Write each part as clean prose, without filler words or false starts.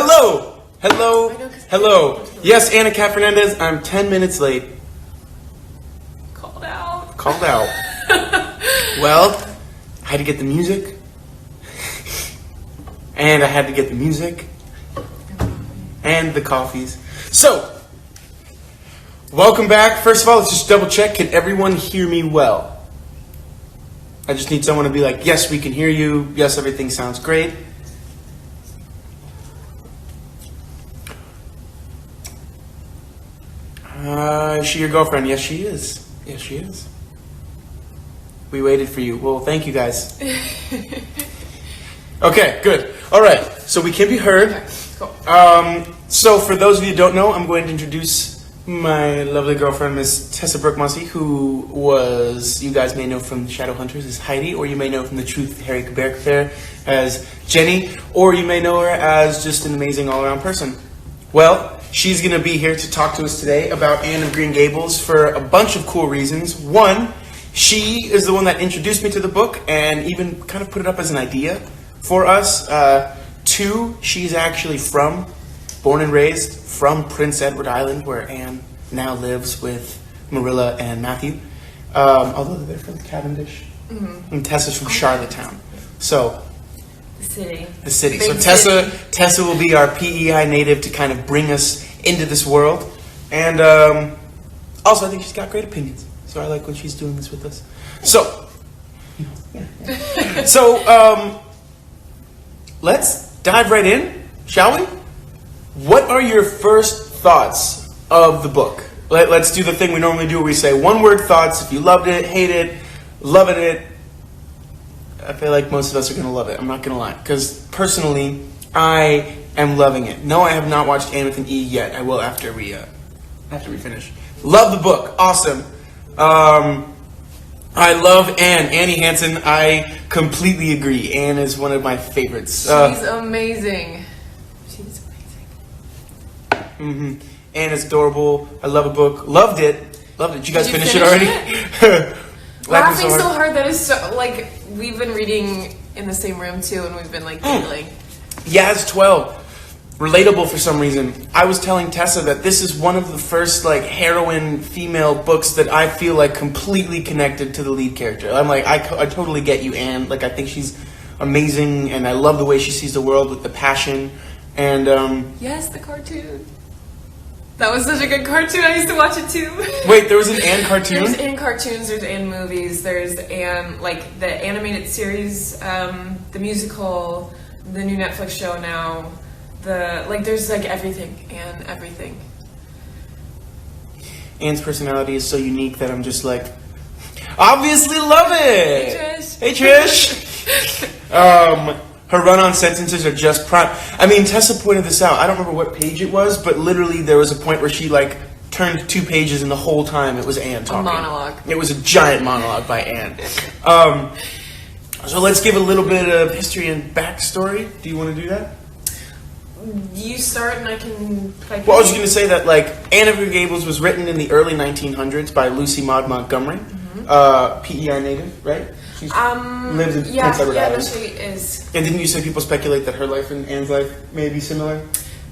Hello! Hello! Hello! Yes, Anna Cat Fernandez, I'm 10 minutes late. Called out. Called out. Well, I had to get the music. And I had to get the music. And the coffees. So, welcome back. First of all, let's just double check. Can everyone hear me well? I just need someone to be like, yes, we can hear you. Yes, everything sounds great. Is she your girlfriend? Yes, she is. Yes, she is. We waited for you. Well, thank you guys. Okay, good. All right, so we can be heard. Okay, cool. So for those of you who don't know, I'm going to introduce my lovely girlfriend, Miss Tessa Brookmossy, who you guys may know from Shadowhunters as Heidi, or you may know from The Truth Harry Cabercafair as Jenny, or you may know her as just an amazing all-around person. Well, she's going to be here to talk to us today about Anne of Green Gables for a bunch of cool reasons. One, she is the one that introduced me to the book and even kind of put it up as an idea for us. Two, she's actually born and raised from Prince Edward Island, where Anne now lives with Marilla and Matthew. Although they're from Cavendish. Mm-hmm. And Tessa's from Charlottetown. So, The city. So Tessa will be our PEI native to kind of bring us into this world. And also, I think she's got great opinions. So I like when she's doing this with us. So, let's dive right in, shall we? What are your first thoughts of the book? Let's do the thing we normally do where we say one-word thoughts. If you loved it, hate it, loving it. I feel like most of us are going to love it. I'm not going to lie. Because personally, I am loving it. No, I have not watched Anne with an E yet. I will after we finish. Love the book. Awesome. I love Anne. Annie Hansen. I completely agree. Anne is one of my favorites. She's amazing. She's amazing. Mm-hmm. Anne is adorable. I love a book. Loved it. Did you guys finish it already? Laughing so hard that is so, like, we've been reading in the same room too, and we've been like giggling. Yaz 12. Relatable for some reason. I was telling Tessa that this is one of the first like heroine female books that I feel like completely connected to the lead character. I'm like, I totally get you, Anne. Like, I think she's amazing, and I love the way she sees the world with the passion. And yes, the cartoon. That was such a good cartoon. I used to watch it too. Wait, there was an Anne cartoon? There's Anne cartoons, there's Anne movies, there's Anne, like the animated series, the musical, the new Netflix show now, there's like everything, Anne, everything. Anne's personality is so unique that I'm just like, obviously love it! Hey Trish! Hey Trish! Her run-on sentences are just prime. I mean, Tessa pointed this out. I don't remember what page it was, but literally there was a point where she like turned 2 pages, and the whole time it was Anne talking. A monologue. It was a giant monologue by Anne. So let's give a little bit of history and backstory. Do you want to do that? You start, and I can. Well, I was just going to say that like Anne of Green Gables was written in the early 1900s by Lucy Maud Montgomery, PEI native, right? She lives in Prince Edward Island. She is. And didn't you say people speculate that her life and Anne's life may be similar?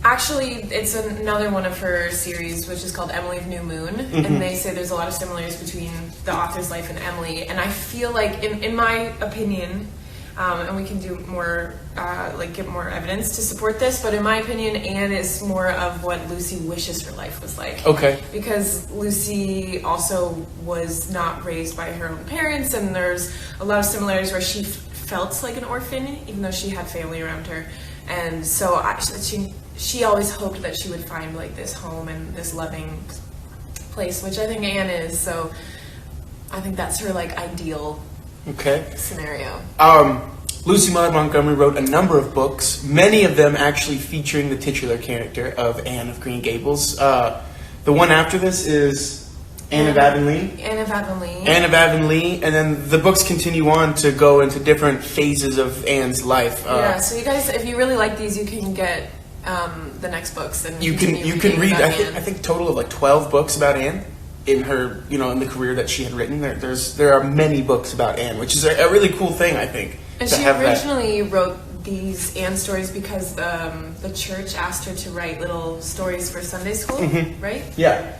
Actually, it's another one of her series, which is called Emily of New Moon, and they say there's a lot of similarities between the author's life and Emily. And I feel like, in my opinion, and we can do more, get more evidence to support this, but in my opinion, Anne is more of what Lucy wishes her life was like. Okay. Because Lucy also was not raised by her own parents, and there's a lot of similarities where she felt like an orphan, even though she had family around her. And so she always hoped that she would find like this home and this loving place, which I think Anne is. So I think that's her like ideal scenario. Lucy Maud Montgomery wrote a number of books, many of them actually featuring the titular character of Anne of Green Gables. The one after this is Anne of Avonlea. Anne of Avonlea. Anne of Avonlea, and then the books continue on to go into different phases of Anne's life. So you guys, if you really like these, you can get the next books, and you can read. I think a total of like 12 books about Anne in her, in the career that she had written. There are many books about Anne, which is a really cool thing, I think. And she originally wrote these Anne stories because the church asked her to write little stories for Sunday school, right? Yeah.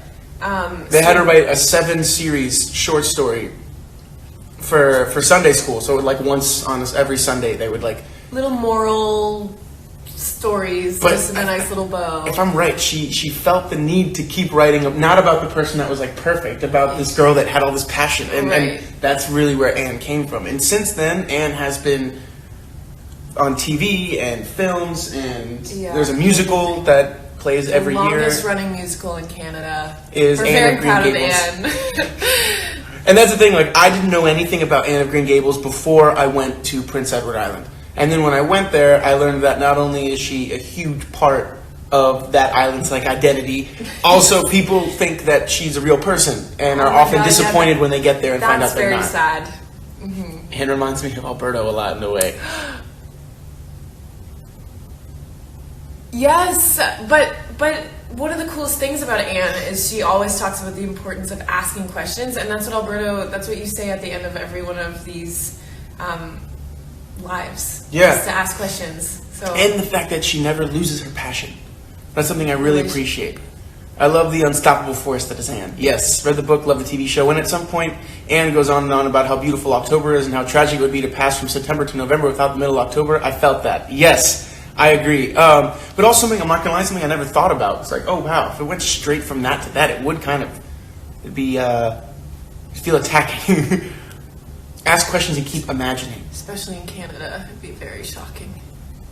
They had her write a 7-series short story for Sunday school. So like once on every Sunday they would like little moral stories, just in a nice little bow. If I'm right, she felt the need to keep writing, not about the person that was like perfect, about this girl that had all this passion, and that's really where Anne came from. And since then, Anne has been on TV and films, and there's a musical that plays every year. The longest running musical in Canada. Is We're Anne very of Green proud Gables. of Anne. And that's the thing, like, I didn't know anything about Anne of Green Gables before I went to Prince Edward Island. And then when I went there, I learned that not only is she a huge part of that island's like identity, also people think that she's a real person and are often disappointed when they get there and find out they're not. That's very sad. It reminds me of Alberto a lot in a way. Yes, but one of the coolest things about Anne is she always talks about the importance of asking questions, and that's what you say at the end of every one of these lives. Yeah. Is to ask questions. So. And the fact that she never loses her passion. That's something I really appreciate. I love the unstoppable force that is Anne. Yes, read the book, love the TV show. And at some point, Anne goes on and on about how beautiful October is and how tragic it would be to pass from September to November without the middle of October. I felt that. Yes, I agree. But also something, I'm not going to lie, something I never thought about. It's like, oh wow, if it went straight from that to that, it would kind of feel attacking. Ask questions and keep imagining. Especially in Canada, it'd be very shocking.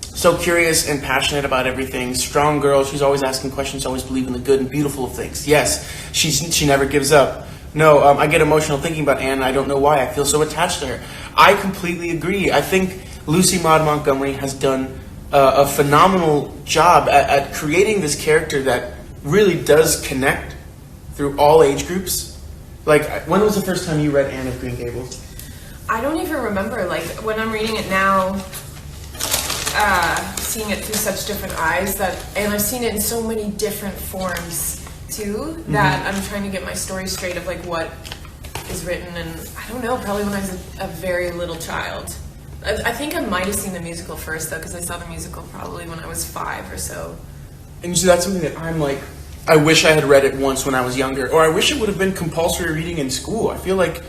So curious and passionate about everything. Strong girl. She's always asking questions, always believing the good and beautiful of things. Yes, she never gives up. No, I get emotional thinking about Anne, and I don't know why. I feel so attached to her. I completely agree. I think Lucy Maud Montgomery has done a phenomenal job at creating this character that really does connect through all age groups. Like, when was the first time you read Anne of Green Gables? I don't even remember. Like, when I'm reading it now, seeing it through such different eyes, and I've seen it in so many different forms too, that I'm trying to get my story straight of like what is written, and I don't know, probably when I was a very little child. I think I might have seen the musical first though, because I saw the musical probably when I was 5 or so. And so that's something that I'm like, I wish I had read it once when I was younger, or I wish it would have been compulsory reading in school. I feel like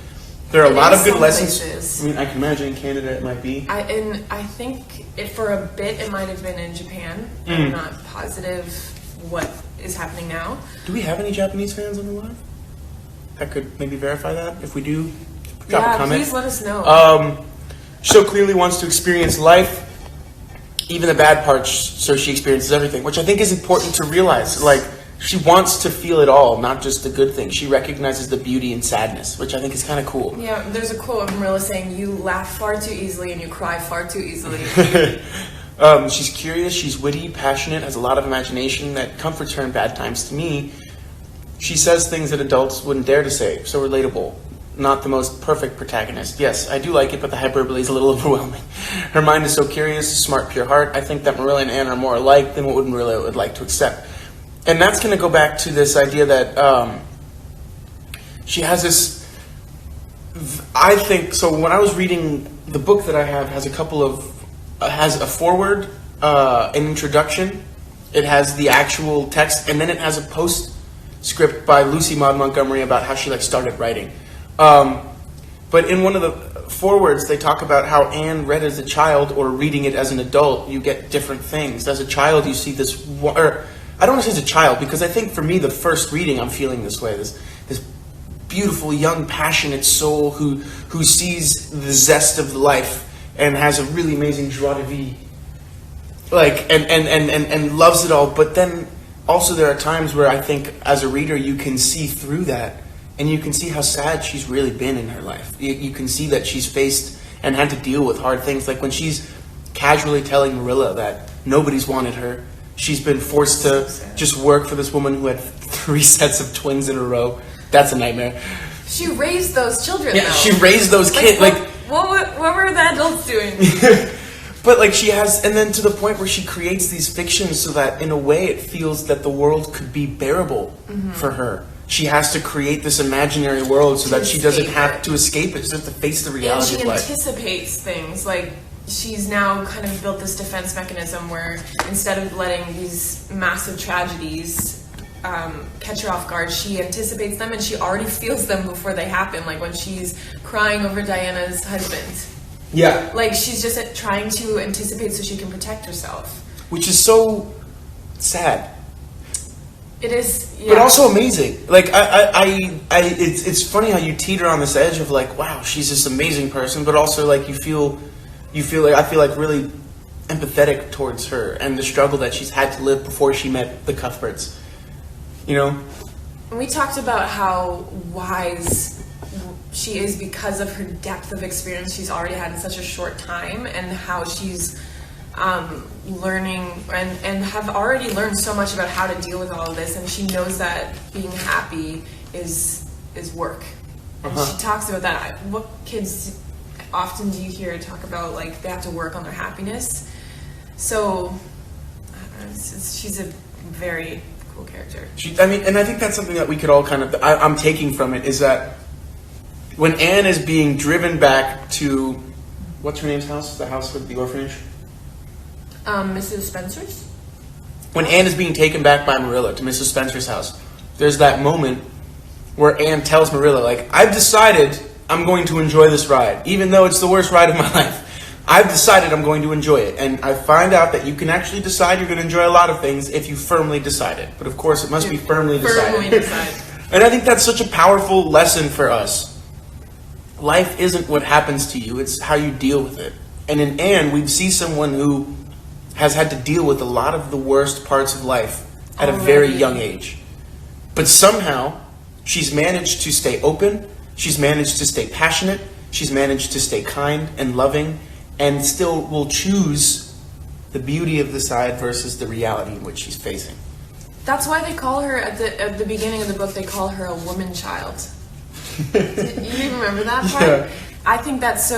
there are a lot of good lessons. Places. I mean, I can imagine in Canada it might be. I think for a bit it might have been in Japan. I'm not positive what is happening now. Do we have any Japanese fans on the live? That could maybe verify that. If we do, drop a comment. Please let us know. She so clearly wants to experience life, even the bad parts, so she experiences everything, which I think is important to realize. Like, she wants to feel it all, not just the good things. She recognizes the beauty in sadness, which I think is kind of cool. Yeah, there's a quote of Marilla saying, "You laugh far too easily and you cry far too easily." She's curious, she's witty, passionate, has a lot of imagination that comforts her in bad times. To me, she says things that adults wouldn't dare to say, so relatable. Not the most perfect protagonist. Yes, I do like it, but the hyperbole is a little overwhelming. Her mind is so curious, smart, pure heart. I think that Marilla and Anne are more alike than what Marilla would like to accept. And that's going to go back to this idea that she has this, I think, so when I was reading the book that I have has a couple of, has a foreword, an introduction, it has the actual text, and then it has a postscript by Lucy Maud Montgomery about how she started writing. But in one of the forewords, they talk about how Anne read as a child or reading it as an adult, you get different things. As a child, you see this, or I don't want to say as a child, because I think for me, the first reading, I'm feeling this way. This beautiful, young, passionate soul who sees the zest of life and has a really amazing joie de vivre, and loves it all. But then also there are times where I think as a reader, you can see through that, and you can see how sad she's really been in her life. You can see that she's faced and had to deal with hard things, like when she's casually telling Marilla that nobody's wanted her. She's been forced to just work for this woman who had 3 sets of twins in a row. That's a nightmare. She raised those children, Yeah, though. she raised those kids. What were the adults doing? But she has, and then to the point where she creates these fictions so that in a way it feels that the world could be bearable for her. She has to create this imaginary world so that she doesn't have to escape it. She doesn't have to face the reality of life. And she anticipates things, like she's now kind of built this defense mechanism where instead of letting these massive tragedies catch her off guard, she anticipates them and she already feels them before they happen. Like when she's crying over Diana's husband. Yeah. Like she's just trying to anticipate so she can protect herself. Which is so sad. It is, yeah. But also amazing. Like it's funny how you teeter on this edge of like, wow, she's this amazing person, but also like you feel like I feel like really empathetic towards her and the struggle that she's had to live before she met the Cuthberts. You know? And we talked about how wise she is because of her depth of experience she's already had in such a short time, and how she's learning and have already learned so much about how to deal with all of this, and she knows that being happy is work. And she talks about that. What kids often do you hear talk about, like they have to work on their happiness? So she's a very cool character. And I think that's something that we could all kind of I'm taking from it is that when Anne is being driven back to what's her name's house, the house with the orphanage. Mrs. Spencer's? When Anne is being taken back by Marilla to Mrs. Spencer's house, there's that moment where Anne tells Marilla, like, I've decided I'm going to enjoy this ride, even though it's the worst ride of my life. I've decided I'm going to enjoy it. And I find out that you can actually decide you're going to enjoy a lot of things if you firmly decide it. But of course, it must be firmly decided. And I think that's such a powerful lesson for us. Life isn't what happens to you, it's how you deal with it. And in Anne, we see someone who has had to deal with a lot of the worst parts of life at a very young age. But somehow, she's managed to stay open, she's managed to stay passionate, she's managed to stay kind and loving, and still will choose the beauty of the side versus the reality in which she's facing. That's why they call her, at the beginning of the book, they call her a woman child. You remember that part? Yeah. I think that's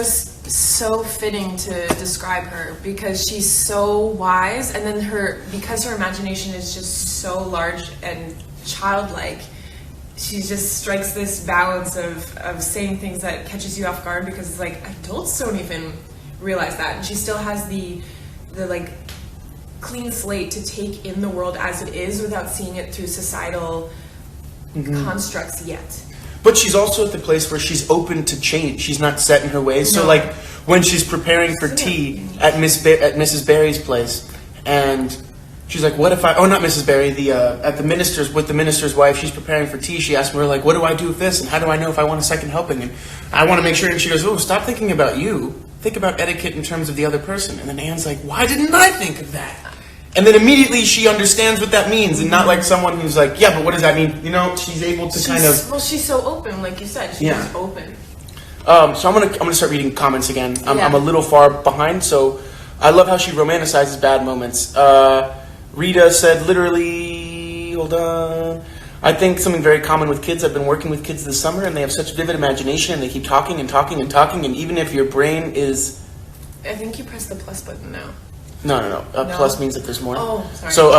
so fitting to describe her, because she's so wise, and then because her imagination is just so large and childlike, she just strikes this balance of saying things that catches you off guard, because it's like adults don't even realize that, and she still has the like clean slate to take in the world as it is without seeing it through societal constructs yet. But she's also at the place where she's open to change. She's not set in her ways. No. So, like, when she's preparing for tea at Mrs. Barry's place, and she's like, "What if I?" Oh, not Mrs. Barry. At the minister's with the minister's wife. She's preparing for tea. She asks her, like, "What do I do with this? And how do I know if I want a second helping?" And I want to make sure. And she goes, "Oh, stop thinking about you. Think about etiquette in terms of the other person." And then Anne's like, "Why didn't I think of that?" And then immediately she understands what that means, and not like someone who's like, yeah, but what does that mean? You know, she's able to kind of... Well, she's so open, like you said. She's open. So I'm gonna start reading comments again. I'm a little far behind, so I love how she romanticizes bad moments. Rita said, literally, hold on. I think something very common with kids. I've been working with kids this summer, and they have such vivid imagination, and they keep talking and talking and talking, and even if your brain is... I think you press the plus button now. No. Plus means that there's more. Oh, sorry. So,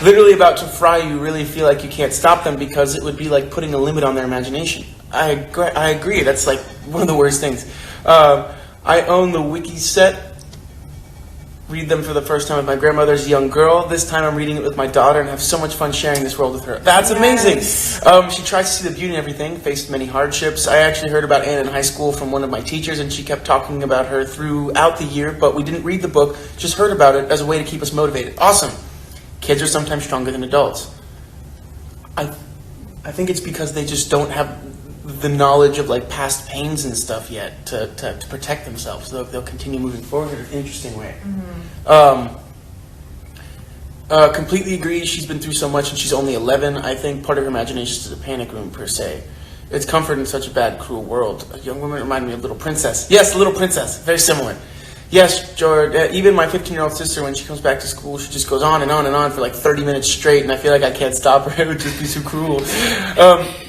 literally about to fry, you really feel like you can't stop them because it would be like putting a limit on their imagination. I agree. That's like one of the worst things. I own the wiki set. Read them for the first time with my grandmother's young girl. This time I'm reading it with my daughter and have so much fun sharing this world with her. That's amazing. She tries to see the beauty in everything, faced many hardships. I actually heard about Anne in high school from one of my teachers, and she kept talking about her throughout the year, but we didn't read the book, just heard about it as a way to keep us motivated. Awesome. Kids are sometimes stronger than adults. I think it's because they just don't have the knowledge of like past pains and stuff yet to protect themselves. So they'll continue moving forward in an interesting way. Completely agree. She's been through so much, and she's only 11. I think part of her imagination is a panic room per se. It's comfort in such a bad, cruel world. A young woman reminded me of Little Princess. Yes, Little Princess. Very similar. Yes, George. Even my 15-year-old sister, when she comes back to school, she just goes on and on and on for like 30 minutes straight, and I feel like I can't stop her. It would just be so cruel.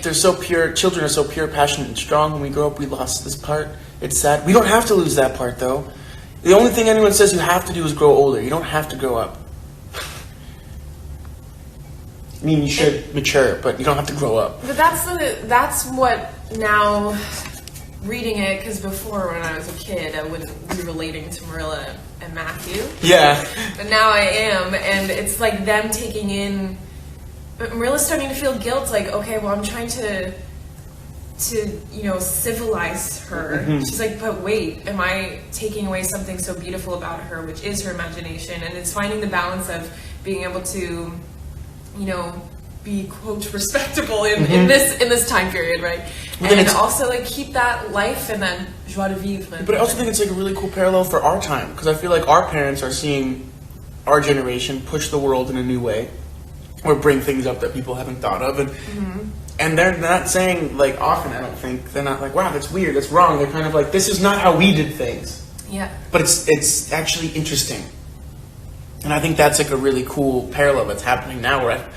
They're so pure. Children are so pure, passionate, and strong. When we grow up, we lost this part. It's sad. We don't have to lose that part, though. The only thing anyone says you have to do is grow older. You don't have to grow up. I mean, you should mature, but you don't have to grow up. But that's what now reading it, because before when I was a kid, I wouldn't be relating to Marilla and Matthew. Yeah. But now I am, and it's like them taking in. Marilla's starting to feel guilt, like, okay, well, I'm trying to civilize her. Mm-hmm. She's like, but wait, am I taking away something so beautiful about her, which is her imagination? And it's finding the balance of being able to, be quote respectable in this time period, right? And also like keep that life and that joie de vivre. But I also think it's like a really cool parallel for our time, because I feel like our parents are seeing our generation push the world in a new way, or bring things up that people haven't thought of, and they're not saying, like, often, I don't think, they're not like, wow, that's weird, that's wrong. They're kind of like, this is not how we did things. Yeah. But it's actually interesting. And I think that's like a really cool parallel that's happening now.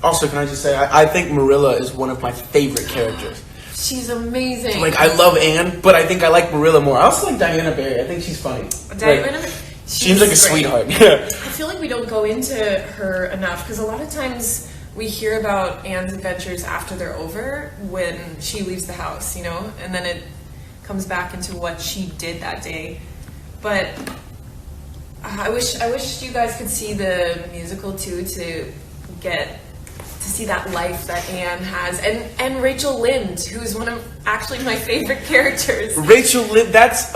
Also, can I just say, I think Marilla is one of my favorite characters. She's amazing. Like, I love Anne, but I think I like Marilla more. I also like Diana Barry. I think she's funny. Seems like a sweetheart. I feel like we don't go into her enough, because a lot of times we hear about Anne's adventures after they're over, when she leaves the house, and then it comes back into what she did that day. But I wish you guys could see the musical too, to see that life that Anne has, and Rachel Lynde, who's one of actually my favorite characters. Rachel Lynde, that's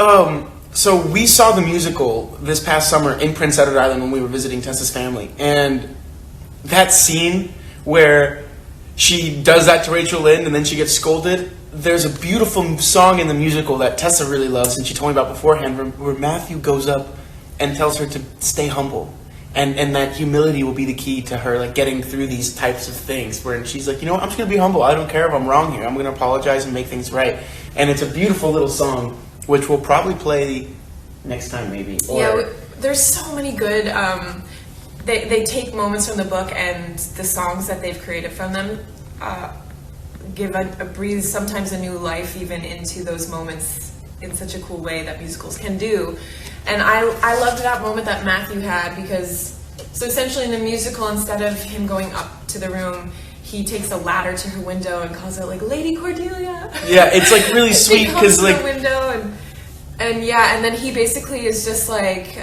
so we saw the musical this past summer in Prince Edward Island when we were visiting Tessa's family, and that scene where she does that to Rachel Lynde and then she gets scolded, there's a beautiful song in the musical that Tessa really loves, and she told me about beforehand, where Matthew goes up and tells her to stay humble. And that humility will be the key to her, like, getting through these types of things. Where she's like, I'm just going to be humble. I don't care if I'm wrong here. I'm going to apologize and make things right. And it's a beautiful little song, which we'll probably play next time, maybe. There's so many good. They take moments from the book, and the songs that they've created from them give breathe sometimes a new life even into those moments in such a cool way that musicals can do. And I loved that moment that Matthew had, because so essentially in the musical, instead of him going up to the room, he takes a ladder to her window and calls her like Lady Cordelia. Yeah, it's like really sweet, because like the window and then he basically is just like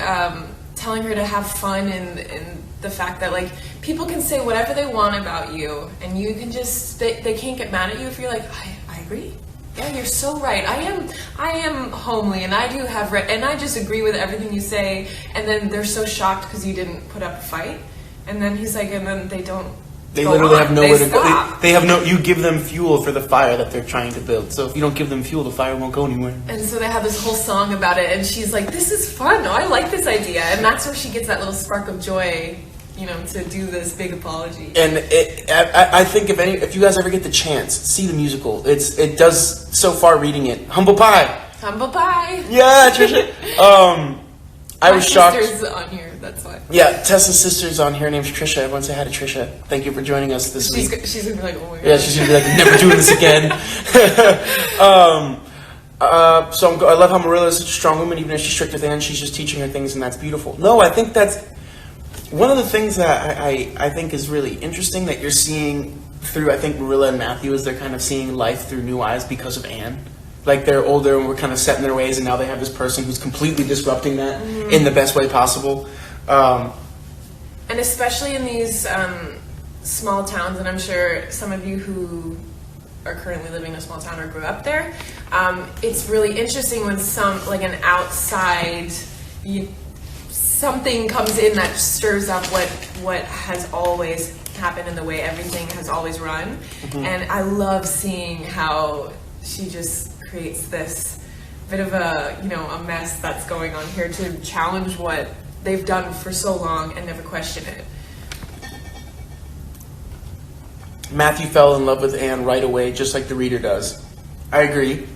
telling her to have fun, and the fact that like people can say whatever they want about you, and you can just they can't get mad at you if you're like, I agree. Yeah, you're so right. I am homely, and I do have and I just agree with everything you say. And then they're so shocked because you didn't put up a fight. And then he's like, and then they don't. They literally have nowhere to go. They have no. You give them fuel for the fire that they're trying to build. So if you don't give them fuel, the fire won't go anywhere. And so they have this whole song about it, and she's like, "This is fun. I like this idea." And that's where she gets that little spark of joy, to do this big apology. And I think if you guys ever get the chance, see the musical. It does so far reading it. Humble pie. Humble pie. Yeah, Trisha. I was shocked. My sister's on here. That's why. Yeah, Tessa's sister's on here. Her name's Trisha. Everyone say hi to Trisha. Thank you for joining us this week. She's gonna be like, oh my God. Yeah, she's gonna be like, never doing this again. So I love how Marilla is such a strong woman, even if she's strict with Anne. She's just teaching her things, and that's beautiful. No, I think that's one of the things that I think is really interesting that you're seeing through, I think, Marilla and Matthew, is they're kind of seeing life through new eyes because of Anne. Like, they're older and we're kind of set in their ways, and now they have this person who's completely disrupting that in the best way possible. And especially in these small towns, and I'm sure some of you who are currently living in a small town or grew up there, it's really interesting when an outside something comes in that stirs up what has always happened in the way everything has always run. And I love seeing how she just creates this bit of a mess that's going on here to challenge what they've done for so long and never question it. Matthew fell in love with Anne right away, just like the reader does. I agree.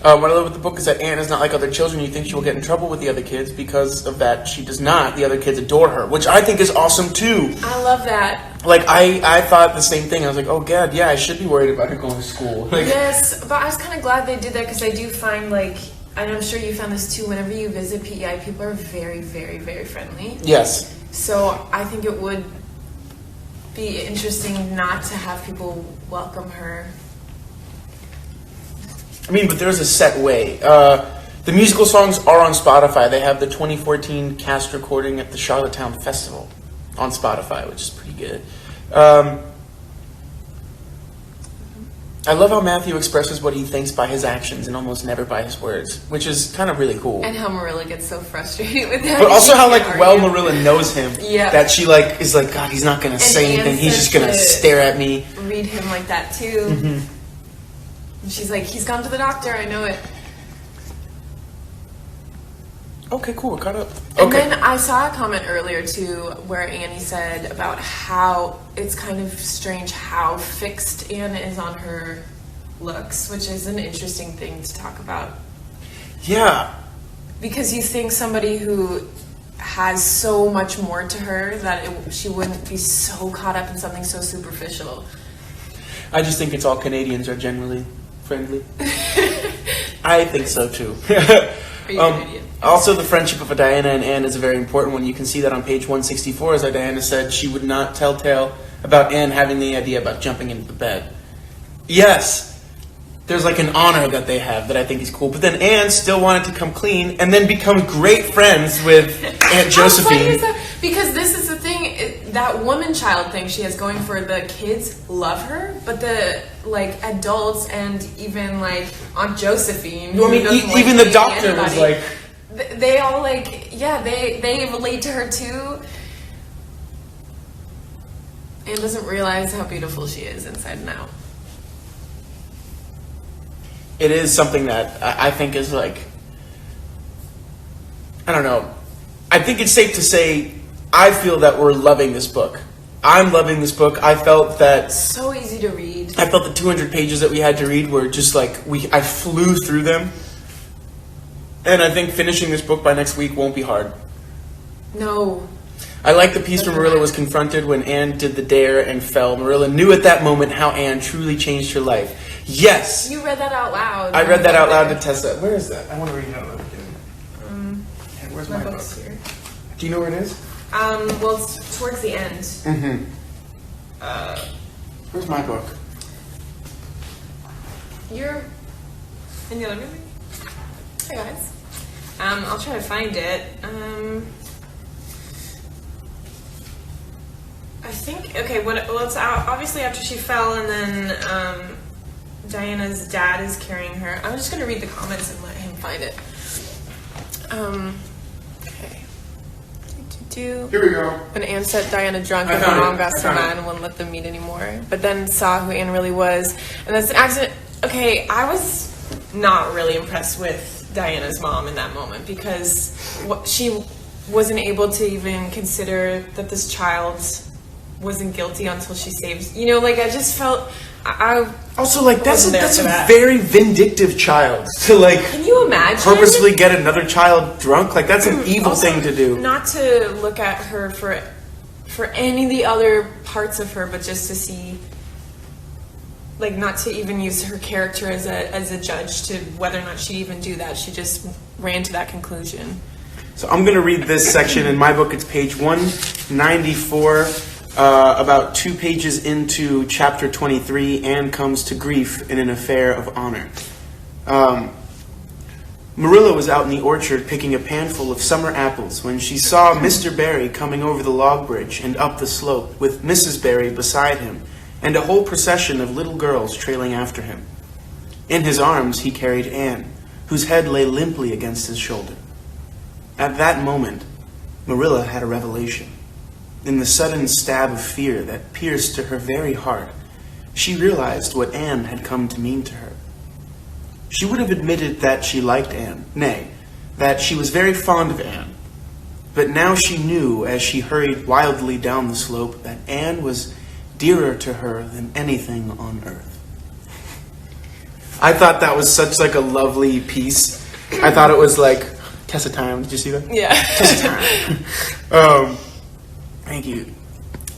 What I love with the book is that Anne is not like other children. You think she will get in trouble with the other kids. Because of that, she does not. The other kids adore her, which I think is awesome too. I love that. Like, I thought the same thing. I was like, oh God, yeah, I should be worried about her going to school. Like, yes, but I was kind of glad they did that, because I do find, and I'm sure you found this too, whenever you visit PEI, people are very, very, very friendly. Yes. So I think it would be interesting not to have people welcome her I mean, but there's a set way. The musical songs are on Spotify. They have the 2014 cast recording at the Charlottetown Festival on Spotify, which is pretty good. I love how Matthew expresses what he thinks by his actions and almost never by his words, which is kind of really cool. And how Marilla gets so frustrated with that. But also how Marilla knows him. Yeah. That she is like, God, he's not going to say anything. He's just going to stare at me. Read him like that too. And she's like, he's gone to the doctor. I know it. Okay, cool. We're caught up. And then I saw a comment earlier too where Annie said about how it's kind of strange how fixed Anne is on her looks, which is an interesting thing to talk about. Yeah. Because you think somebody who has so much more to her that she wouldn't be so caught up in something so superficial. I just think it's all Canadians are generally friendly. I think so too. Are you an idiot? Also, the friendship of Diana and Anne is a very important one. You can see that on page 164, as Diana said, she would not tell tale about Anne having the idea about jumping into the bed. Yes, there's like an honor that they have that I think is cool. But then Anne still wanted to come clean and then become great friends with Aunt Josephine. How funny is that? Because this is the thing, that woman-child thing she has going for the kids love her, but the adults and even Aunt Josephine. I mean, even the doctor was like. They all they relate to her too. And doesn't realize how beautiful she is inside and out. It is something that I think is I don't know. I think it's safe to say I feel that we're loving this book. I'm loving this book. I felt that so easy to read. I felt the 200 pages that we had to read were just I flew through them. And I think finishing this book by next week won't be hard. No. I like the piece where Marilla was confronted when Anne did the dare and fell. Marilla knew at that moment how Anne truly changed her life. Yes! You read that out loud. I read that out loud to Tessa. Where is that? I want to read it out loud again. Where's my book? Here. Do you know where it is? Well, it's towards the end. Mm-hmm. Where's my book? You're in the other room? Hey guys. I'll try to find it. I think, okay, well, it's obviously after she fell and then Diana's dad is carrying her. I'm just going to read the comments and let him find it. Okay. Here we go. When Anne set Diana drunk and her mom got so mad and wouldn't let them meet anymore. But then saw who Anne really was. And that's an accident. Okay, I was not really impressed with Diana's mom in that moment because she wasn't able to even consider that this child wasn't guilty until she saves. I just felt I also that's a very vindictive child to Can you imagine purposely get another child drunk? That's an evil thing to do. Not to look at her for any of the other parts of her, but just to see. Not to even use her character as a judge to whether or not she'd even do that. She just ran to that conclusion. So I'm going to read this section. In my book, it's page 194, about 2 pages into chapter 23, Anne comes to grief in an affair of honor. Marilla was out in the orchard picking a panful of summer apples when she saw Mr. Barry coming over the log bridge and up the slope with Mrs. Barry beside him, and a whole procession of little girls trailing after him. In his arms he carried Anne, whose head lay limply against his shoulder. At that moment, Marilla had a revelation. In the sudden stab of fear that pierced to her very heart, she realized what Anne had come to mean to her. She would have admitted that she liked Anne, nay, that she was very fond of Anne. But now she knew, as she hurried wildly down the slope, that Anne was dearer to her than anything on earth. I thought that was such a lovely piece. I thought it was Tessa time. Did you see that? Yeah. Tessa time. Thank you.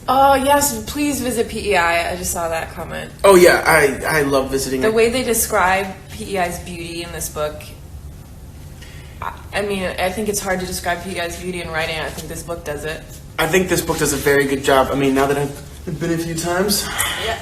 Oh yes, please visit PEI. I just saw that comment. Oh yeah, I love visiting. The way they describe PEI's beauty in this book. I mean, I think it's hard to describe PEI's beauty in writing. I think this book does it. I think this book does a very good job. I mean, now that I've been a few times, yeah,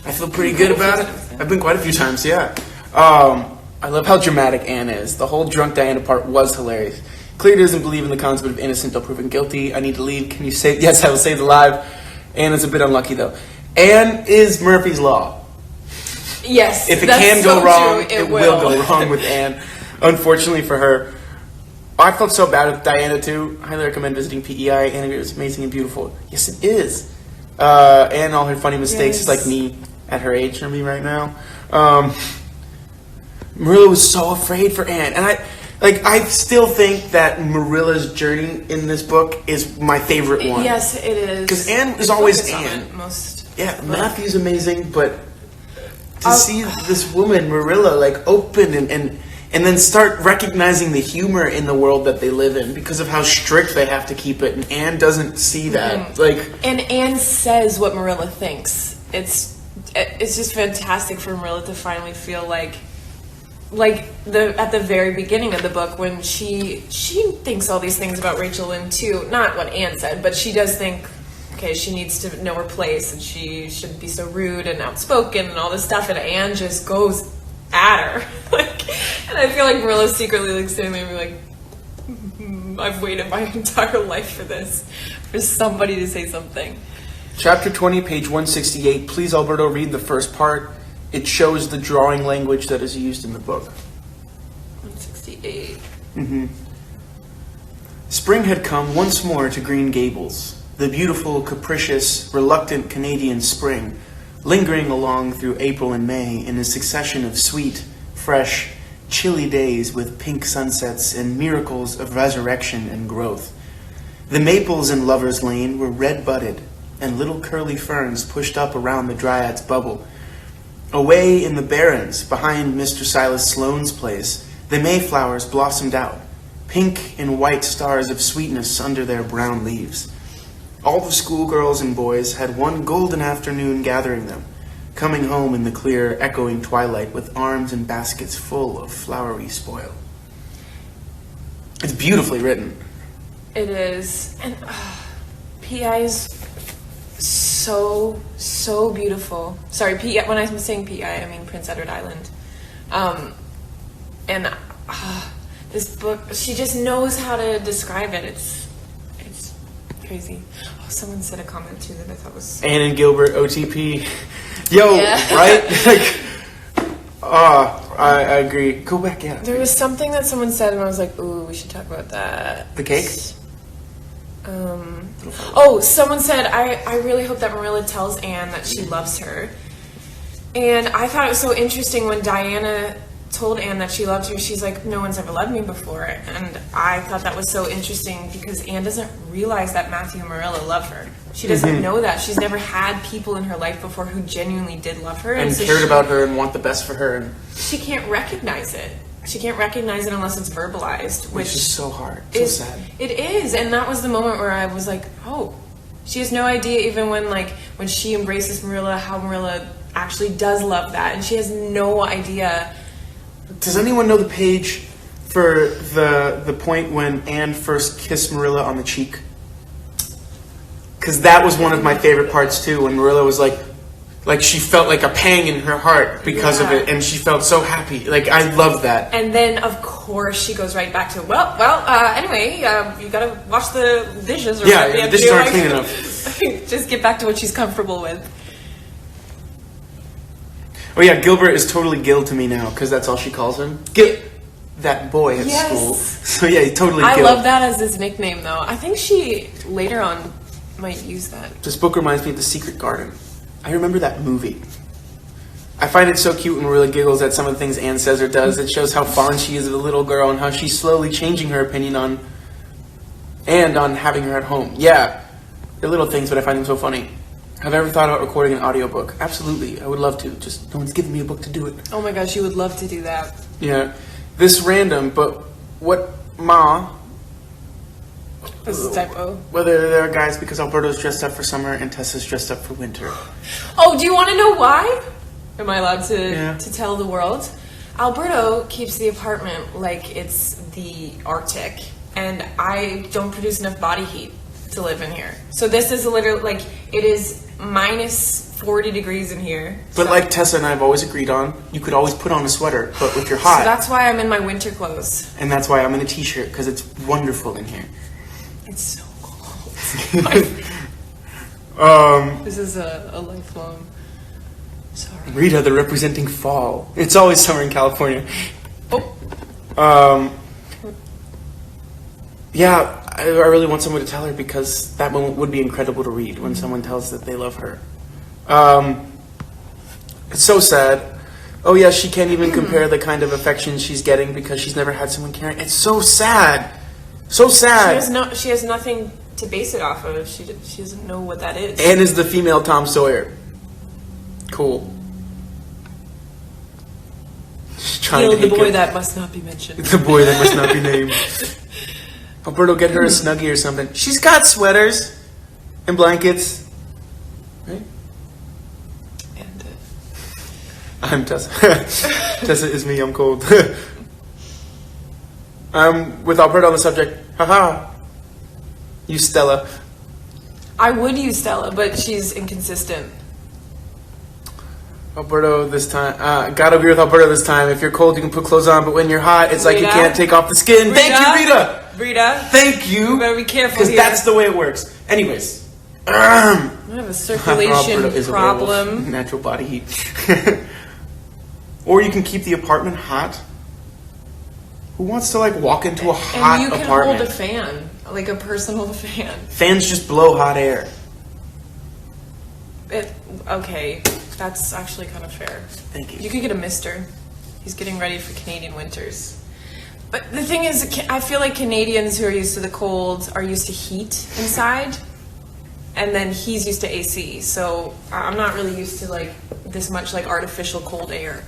I feel pretty good about it. I've been quite a few times, yeah. I love how dramatic Anne is. The whole drunk Diana part was hilarious. Clear doesn't believe in the concept of innocent until proven guilty. I need to leave. Can you save? Yes, I will save the live. Anne is a bit unlucky though. Anne is Murphy's Law. Yes, if it can go wrong, true. it will go wrong with Anne. Unfortunately for her. I felt so bad with Diana too. I highly recommend visiting PEI. Anne it was amazing and beautiful. Yes, it is. And all her funny mistakes, just like me at her age for me right now. Marilla was so afraid for Anne, and I still think that Marilla's journey in this book is my favorite one. Yes, it is. Because Anne is always Anne. Yeah, Matthew's amazing, but to see this woman, Marilla, like open and then start recognizing the humor in the world that they live in because of how strict they have to keep it, and Anne doesn't see that. And Anne says what Marilla thinks. It's just fantastic for Marilla to finally feel like at the very beginning of the book when she thinks all these things about Rachel Lynde too. Not what Anne said, but she does think, okay, she needs to know her place and she shouldn't be so rude and outspoken and all this stuff. And Anne just goes at her. And I feel like Marilla's secretly sitting there and I've waited my entire life for this, for somebody to say something. Chapter 20, page 168. Please, Alberto, read the first part. It shows the drawing language that is used in the book. 168. Spring had come once more to Green Gables, the beautiful, capricious, reluctant Canadian spring, lingering along through April and May in a succession of sweet, fresh, chilly days with pink sunsets and miracles of resurrection and growth. The maples in Lover's Lane were red-budded, and little curly ferns pushed up around the Dryad's bubble. Away in the barrens, behind Mr. Silas Sloane's place, the mayflowers blossomed out, pink and white stars of sweetness under their brown leaves. All the schoolgirls and boys had one golden afternoon gathering them, coming home in the clear, echoing twilight with arms and baskets full of flowery spoil. It's beautifully written. It is. And PI is so beautiful. Sorry, when I'm saying PI, I mean Prince Edward Island. And this book, she just knows how to describe it. It's crazy. Oh, someone said a comment too that I thought was... Anne and Gilbert, OTP. Yo, yeah. Right? I agree. Go back, yeah. There was something that someone said and I was like, ooh, we should talk about that. The cake? Someone said, I really hope that Marilla tells Anne that she loves her. And I thought it was so interesting when Diana told Anne that she loved her. She's like, no one's ever loved me before. And I thought that was so interesting because Anne doesn't realize that Matthew and Marilla love her. She doesn't know that. She's never had people in her life before who genuinely did love her. And so cared about her and want the best for her. She can't recognize it. She can't recognize it unless it's verbalized. Which is so hard. So sad. It is. And that was the moment where I was like, oh, she has no idea even when she embraces Marilla, how Marilla actually does love that. And she has no idea. Does anyone know the page for the point when Anne first kissed Marilla on the cheek? Because that was one of my favorite parts too, when Marilla was like she felt like a pang in her heart because of it, and she felt so happy. I love that. And then, of course, she goes right back to, anyway, you gotta wash the dishes. Or the dishes aren't clean enough. Just get back to what she's comfortable with. Oh yeah, Gilbert is totally Gil to me now, because that's all she calls him. Gil, that boy at school. So yeah, he's totally Gil. I love that as his nickname, though. I think she, later on, might use that. This book reminds me of The Secret Garden. I remember that movie. I find it so cute when Marilla giggles at some of the things Anne says or does. It shows how fond she is of the little girl and how she's slowly changing her opinion on having her at home. Yeah, they're little things, but I find them so funny. Have I ever thought about recording an audiobook? Absolutely, I would love to. Just no one's given me a book to do it. Oh my gosh, you would love to do that. Yeah. This random, but what Ma... This is a typo. Whether there are guys because Alberto's dressed up for summer and Tessa's dressed up for winter. Oh, do you want to know why? Am I allowed to tell the world? Alberto keeps the apartment like it's the Arctic, and I don't produce enough body heat to live in here. So this is literally it is minus 40 degrees in here. But so. like Tessa and I have always agreed on, you could always put on a sweater, but if you're hot. So that's why I'm in my winter clothes. And that's why I'm in a t-shirt, because it's wonderful in here. It's so cold. This is a lifelong... Sorry. Rita, the representing fall. It's always summer in California. Oh. Yeah, I really want someone to tell her, because that moment would be incredible to read when someone tells that they love her. It's so sad. Oh yeah, she can't even compare the kind of affection she's getting because she's never had someone caring. It's so sad. So sad. She has nothing to base it off of. She doesn't know what that is. Anne is the female Tom Sawyer. Cool. She's trying to the boy that must not be mentioned. The boy that must not be named. Alberto, get her a Snuggie or something. She's got sweaters and blankets. Right? And I'm Tessa. Tessa is me, I'm cold. With Alberto on the subject. Haha. You Stella. I would use Stella, but she's inconsistent. Alberto this time. Gotta agree with Alberto this time. If you're cold, you can put clothes on, but when you're hot, it's like you can't take off the skin. Thank you, Rita! Rita. Thank you. You better be careful because that's the way it works. Anyways. I have a circulation problem. Natural body heat. Or you can keep the apartment hot. Who wants to like walk into a hot apartment? And you can apartment? hold a fan, like a personal fan. Fans just blow hot air. Okay, that's actually kind of fair. Thank you. You could get a mister. He's getting ready for Canadian winters. But the thing is, I feel like Canadians who are used to the cold are used to heat inside. And then he's used to AC. So I'm not really used to like this much like artificial cold air.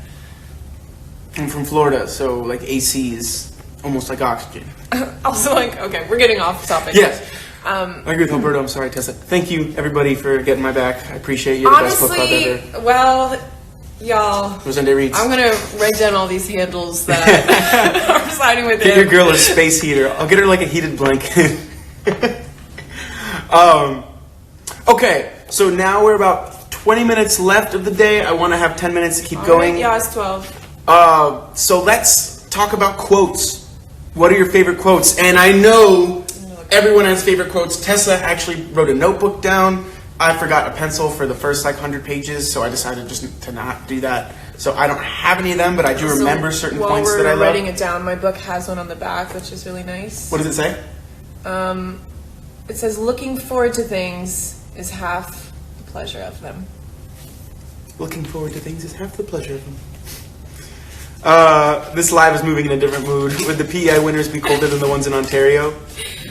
I'm from Florida, so like AC is almost like oxygen. Also like, okay, we're getting off topic. Yes. I agree with Alberto. I'm sorry, Tessa. Thank you, everybody, for getting my back. I appreciate you. Honestly, the best book club ever. Well, y'all, Rosende reads. I'm going to write down all these handles that are siding with Get him. your girl a space heater. I'll get her like a heated blanket. Okay, so now we're about 20 minutes left of the day. I want to have 10 minutes to keep going. Right, yeah, it's 12. So let's talk about quotes. What are your favorite quotes? And I know everyone has favorite quotes. Tessa actually wrote a notebook down. I forgot a pencil for the first like 100 pages, so I decided just to not do that. So I don't have any of them, but I do remember certain points that I love. While we're writing it down, my book has one on the back, which is really nice. What does it say? It says, looking forward to things is half the pleasure of them. Looking forward to things is half the pleasure of them. This live is moving in a different mood. Would the PEI winners be colder than the ones in Ontario?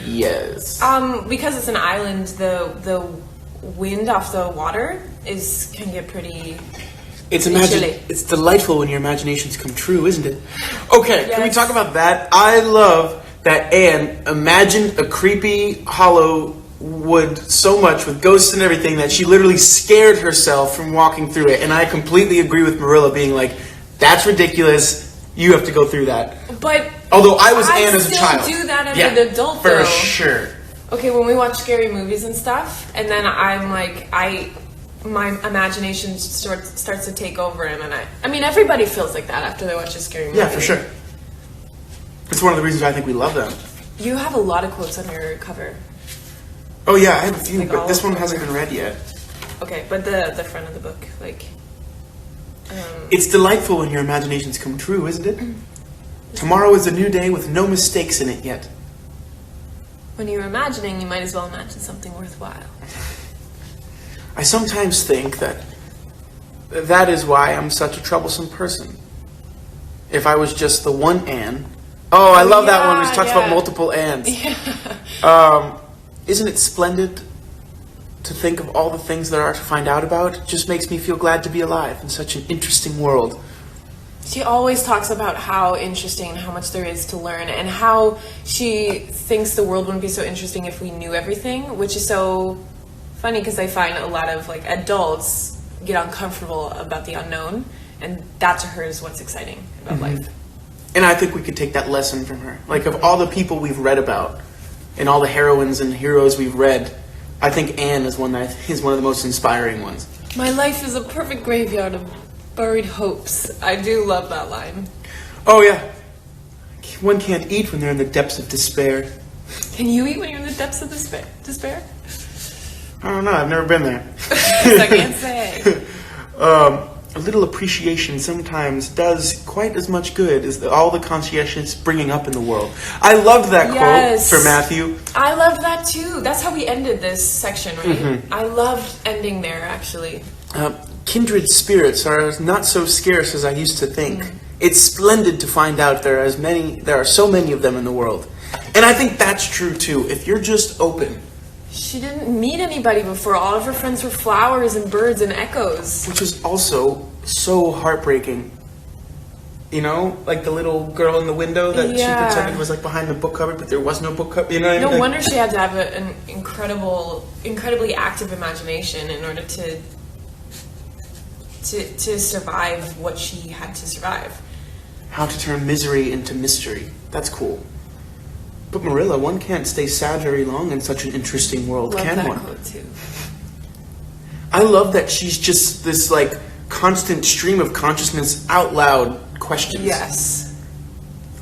Yes. Because it's an island, the wind off the water can get pretty. It's delightful when your imaginations come true, isn't it? Okay, yes. Can we talk about that? I love that Anne imagined a creepy hollow wood so much with ghosts and everything that she literally scared herself from walking through it. And I completely agree with Marilla being like, that's ridiculous. You have to go through that. But although I was Anne as a child. I still do that as an adult, for though. sure. Okay, when we watch scary movies and stuff, and then I'm like, my imagination starts to take over, and then I mean, everybody feels like that after they watch a scary movie. Yeah, for sure. It's one of the reasons I think we love them. You have a lot of quotes on your cover. Oh yeah, I have a few, like but this one hasn't been read yet. Okay, but the front of the book, like... It's delightful when your imaginations come true, isn't it? Tomorrow is a new day with no mistakes in it yet. When you're imagining, you might as well imagine something worthwhile. I sometimes think that is why I'm such a troublesome person. If I was just the one Anne... Oh, I love that one which talks about multiple Annes. Yeah. Isn't it splendid to think of all the things there are to find out about? It just makes me feel glad to be alive in such an interesting world. She always talks about how interesting and how much there is to learn, and how she thinks the world wouldn't be so interesting if we knew everything, which is so funny because I find a lot of like adults get uncomfortable about the unknown, and that to her is what's exciting about life. And I think we could take that lesson from her. Like, of all the people we've read about, and all the heroines and heroes we've read, I think Anne is one of the most inspiring ones. My life is a perfect graveyard of buried hopes. I do love that line. Oh yeah. One can't eat when they're in the depths of despair. Can you eat when you're in the depths of despair? I don't know. I've never been there. I can't say. A little appreciation sometimes does quite as much good as all the conscientious bringing up in the world. I loved that quote for Matthew. I loved that too. That's how we ended this section, right? Mm-hmm. I loved ending there, actually. Kindred spirits are not so scarce as I used to think. Mm. It's splendid to find out there are so many of them in the world. And I think that's true too. If you're just open. She didn't meet anybody before. All of her friends were flowers and birds and echoes. Which was also so heartbreaking. You know? Like the little girl in the window that she pretended was like behind the book cupboard, but there was no book cupboard. You know what I mean? No wonder she had to have an incredibly active imagination in order to survive what she had to survive. How to turn misery into mystery. That's cool. But Marilla, one can't stay sad very long in such an interesting world, can one? Quote too. I love that she's just this like constant stream of consciousness out loud questions. Yes.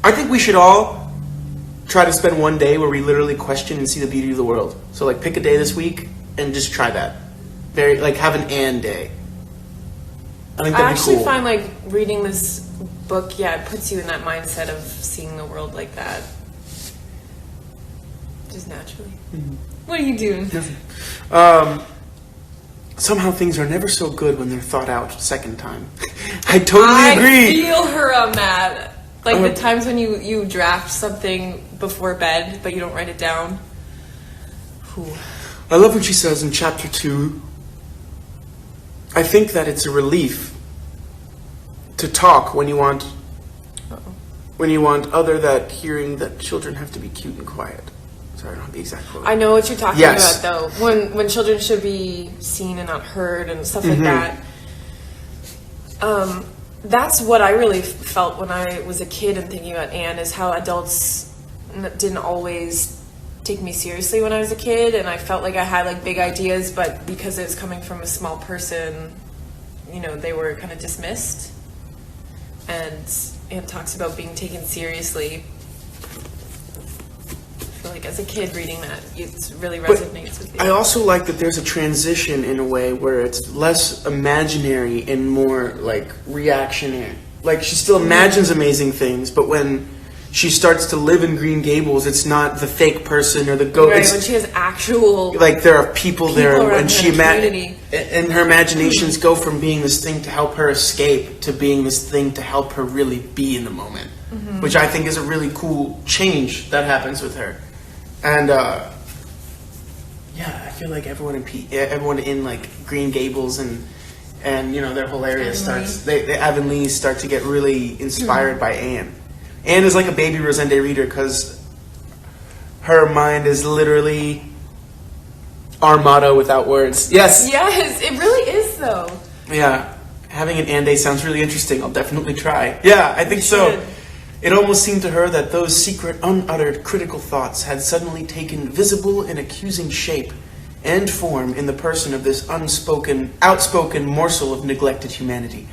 I think we should all try to spend one day where we literally question and see the beauty of the world. So like pick a day this week and just try that. Have an Anne day. I think that'd be cool. I actually find like reading this book, it puts you in that mindset of seeing the world like that. Just naturally. Mm-hmm. What are you doing? Nothing. Somehow things are never so good when they're thought out second time. I totally agree. I feel her on that. Like the times when you draft something before bed, but you don't write it down. Ooh. I love when she says in chapter 2, I think that it's a relief to talk when you want other that hearing that children have to be cute and quiet. Sorry, I don't have the exact quote. I know what you're talking about, though. When children should be seen and not heard and stuff like that. That's what I really felt when I was a kid and thinking about Anne, is how adults didn't always take me seriously when I was a kid, and I felt like I had like big ideas, but because it was coming from a small person, they were kind of dismissed. And Anne talks about being taken seriously. Like as a kid reading that, it really resonates with you. I also like that there's a transition in a way where it's less imaginary and more like reactionary. Like she still imagines amazing things, but when she starts to live in Green Gables, it's not the fake person or the ghost. Right, when she has actual there are people there, and and her imaginations go from being this thing to help her escape to being this thing to help her really be in the moment, which I think is a really cool change that happens with her. And I feel like everyone in like Green Gables and their whole area they Avonlea start to get really inspired by Anne. Anne is like a baby Rosende reader because her mind is literally our motto without words. Yes, it really is though. Yeah, having an Anne day sounds really interesting. I'll definitely try. Yeah, I think so. It almost seemed to her that those secret, unuttered, critical thoughts had suddenly taken visible and accusing shape and form in the person of this outspoken morsel of neglected humanity.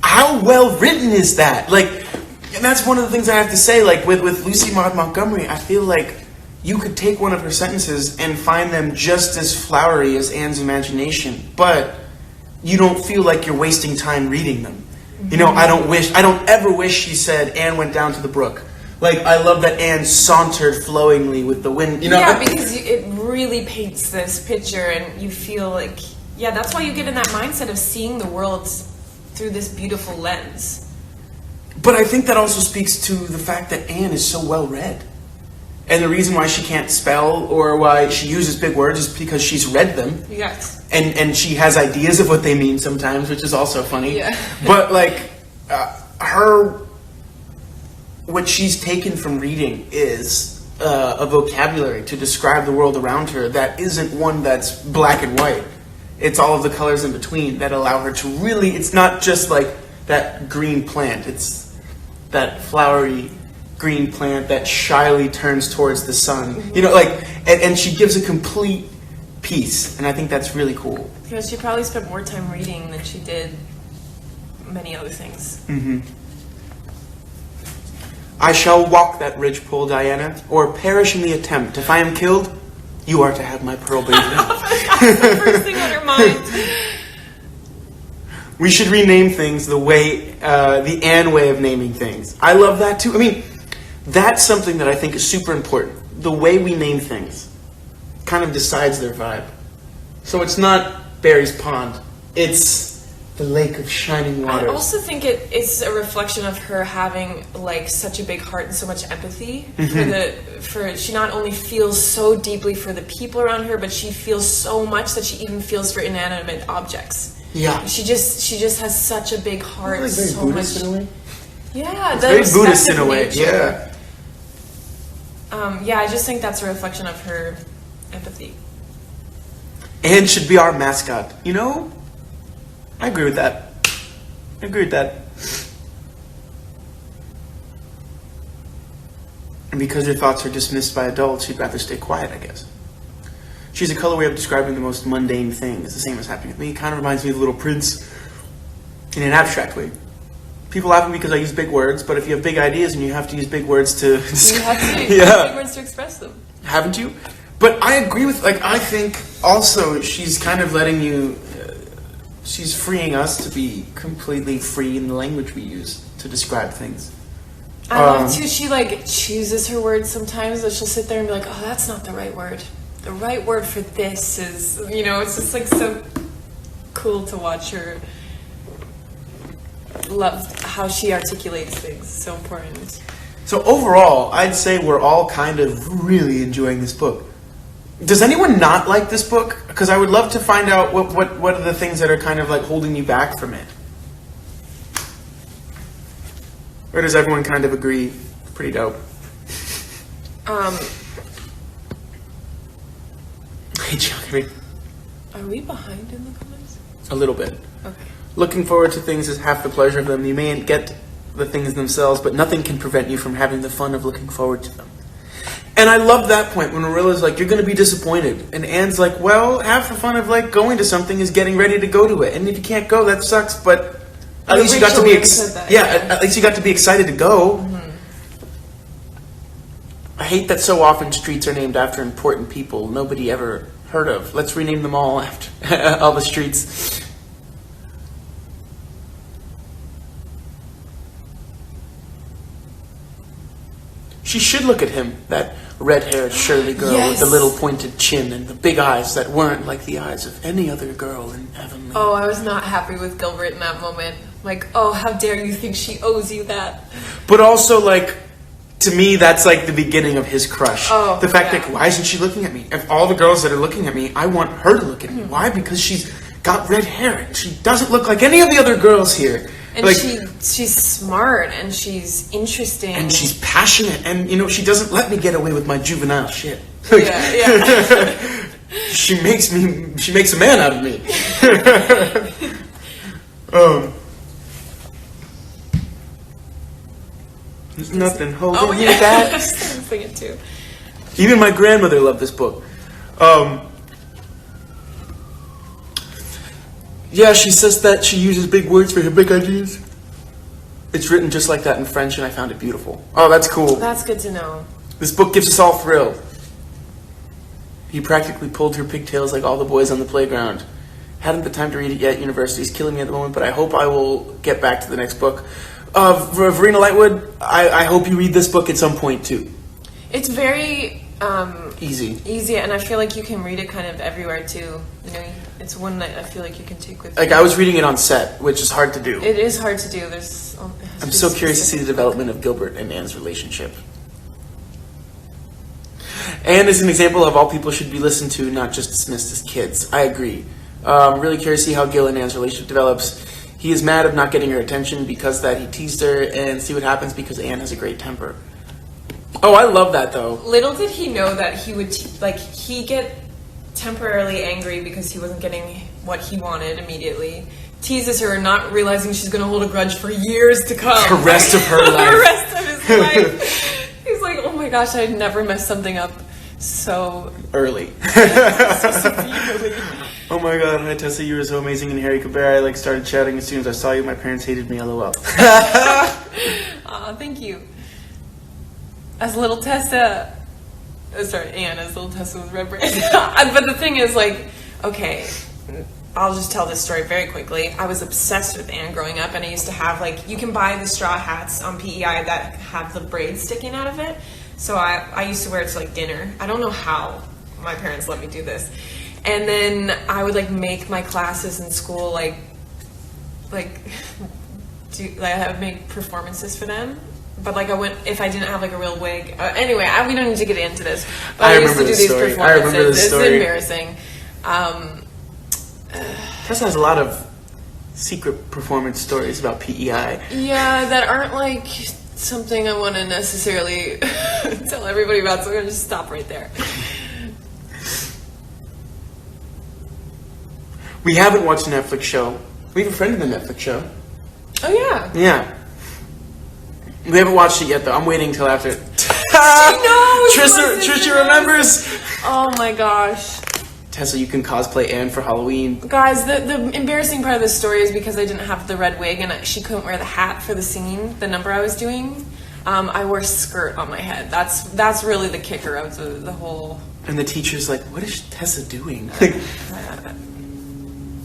How well written is that? And that's one of the things I have to say, with Lucy Maud Montgomery, I feel like you could take one of her sentences and find them just as flowery as Anne's imagination, but you don't feel like you're wasting time reading them. I don't ever wish she said Anne went down to the brook. I love that Anne sauntered flowingly with the wind. Because it really paints this picture, and you feel like, that's why you get in that mindset of seeing the world through this beautiful lens. But I think that also speaks to the fact that Anne is so well read. And the reason why she can't spell or why she uses big words is because she's read them. Yes. And she has ideas of what they mean sometimes, which is also funny. Yeah. But what she's taken from reading is a vocabulary to describe the world around her that isn't one that's black and white. It's all of the colors in between that allow her to really, it's not just like that green plant. It's that flowery green plant that shyly turns towards the sun. And she gives a complete piece, and I think that's really cool. Yeah, she probably spent more time reading than she did many other things. Mm-hmm. I shall walk that ridgepole, Diana, or perish in the attempt. If I am killed, you are to have my pearl baby. That's the first thing on her mind. We should rename things the way, the Anne way of naming things. I love that too. I mean, that's something that I think is super important. The way we name things kind of decides their vibe. So it's not Barry's Pond. It's the Lake of Shining Waters. I also think it's a reflection of her having like such a big heart and so much empathy for she not only feels so deeply for the people around her, but she feels so much that she even feels for inanimate objects. Yeah. She just has such a big heart. Like very so Buddhist much. in a way. Yeah, It's very Buddhist in a way. Yeah. Yeah, I just think that's a reflection of her empathy. Anne should be our mascot. You know? I agree with that. I agree with that. And because her thoughts are dismissed by adults, she'd rather stay quiet, I guess. She's a color way of describing the most mundane thing. It's the same as happening with me. It kind of reminds me of the Little Prince in an abstract way. People laugh at me because I use big words, but if you have big ideas and you have to use big words to... You have to use big words to express them. Haven't you? But I agree with, like, I think also she's kind of letting you... she's freeing us to be completely free in the language we use to describe things. I love too, she like chooses her words sometimes, but she'll sit there and be like, oh, that's not the right word. The right word for this is, you know, it's just like so cool to watch her love how she articulates things. So important. So overall, I'd say we're all kind of really enjoying this book. Does anyone not like this book? Because I would love to find out what are the things that are kind of like holding you back from it. Or does everyone kind of agree? Pretty dope. Hey, Geography. Are we behind in the comments? A little bit. Okay. Looking forward to things is half the pleasure of them. You mayn't get the things themselves, but nothing can prevent you from having the fun of looking forward to them. And I love that point when Marilla's like, you're going to be disappointed. And Anne's like, well, half the fun of like going to something is getting ready to go to it. And if you can't go, that sucks, but at least you got to be at least you got to be excited to go. Mm-hmm. I hate that so often streets are named after important people nobody ever heard of. Let's rename them all after all the streets. She should look at him, that red-haired Shirley girl with the little pointed chin and the big eyes that weren't like the eyes of any other girl in Avonlea. Oh, I was not happy with Gilbert in that moment. Like, oh, how dare you think she owes you that? But also, like, to me, that's like the beginning of his crush. Oh, the fact that, why isn't she looking at me? If all the girls that are looking at me, I want her to look at me. Why? Because she's got red hair and she doesn't look like any of the other girls here. And like, she's smart and she's interesting. And she's passionate and, you know, she doesn't let me get away with my juvenile shit. Yeah. She makes a man out of me. There's nothing holding me back. I was thinking too. Even my grandmother loved this book. Yeah, she says that she uses big words for her big ideas. It's written just like that in French, and I found it beautiful. Oh, that's cool. That's good to know. This book gives us all thrill. He practically pulled her pigtails like all the boys on the playground. Hadn't the time to read it yet. University's killing me at the moment, but I hope I will get back to the next book. Verena Lightwood, I hope you read this book at some point, too. It's very... Easy, and I feel like you can read it kind of everywhere too. You know, it's one that I feel like you can take with you. Like I was reading it on set, which is hard to do. It is hard to do. I'm so curious to see the development of Gilbert and Anne's relationship. Anne is an example of all people should be listened to, not just dismissed as kids. I agree. Really curious to see how Gil and Anne's relationship develops. He is mad of not getting her attention because that he teased her, and see what happens because Anne has a great temper. Oh, I love that, though. Little did he know that he would, he get temporarily angry because he wasn't getting what he wanted immediately. Teases her, not realizing she's going to hold a grudge for years to come. The rest of her life. The rest of his life. He's like, oh my gosh, I'd never mess something up so early. severely. Oh my god, hi Tessa, you were so amazing in Harry Caber. I started chatting as soon as I saw you. My parents hated me, lol. Aw, thank you. As little Tessa, Anne, as little Tessa was red brain. But the thing is, okay, I'll just tell this story very quickly. I was obsessed with Anne growing up, and I used to have, you can buy the straw hats on PEI that have the braids sticking out of it. So I used to wear it to, dinner. I don't know how my parents let me do this. And then I would, make my classes in school, I would make performances for them. But if I didn't have a real wig. Anyway, we don't need to get into this. But I used to do these performances. I remember this story. It's embarrassing. Tessa has a lot of secret performance stories about PEI. Yeah, that aren't something I want to necessarily tell everybody about. So I'm gonna just stop right there. We haven't watched a Netflix show. We have a friend in the Netflix show. Oh yeah. Yeah. We haven't watched it yet, though. I'm waiting until after. Trisha remembers. Oh my gosh. Tessa, you can cosplay Anne for Halloween. Guys, the embarrassing part of this story is because I didn't have the red wig and she couldn't wear the hat for the scene, the number I was doing. I wore a skirt on my head. That's really the kicker of the whole. And the teacher's like, "What is Tessa doing?"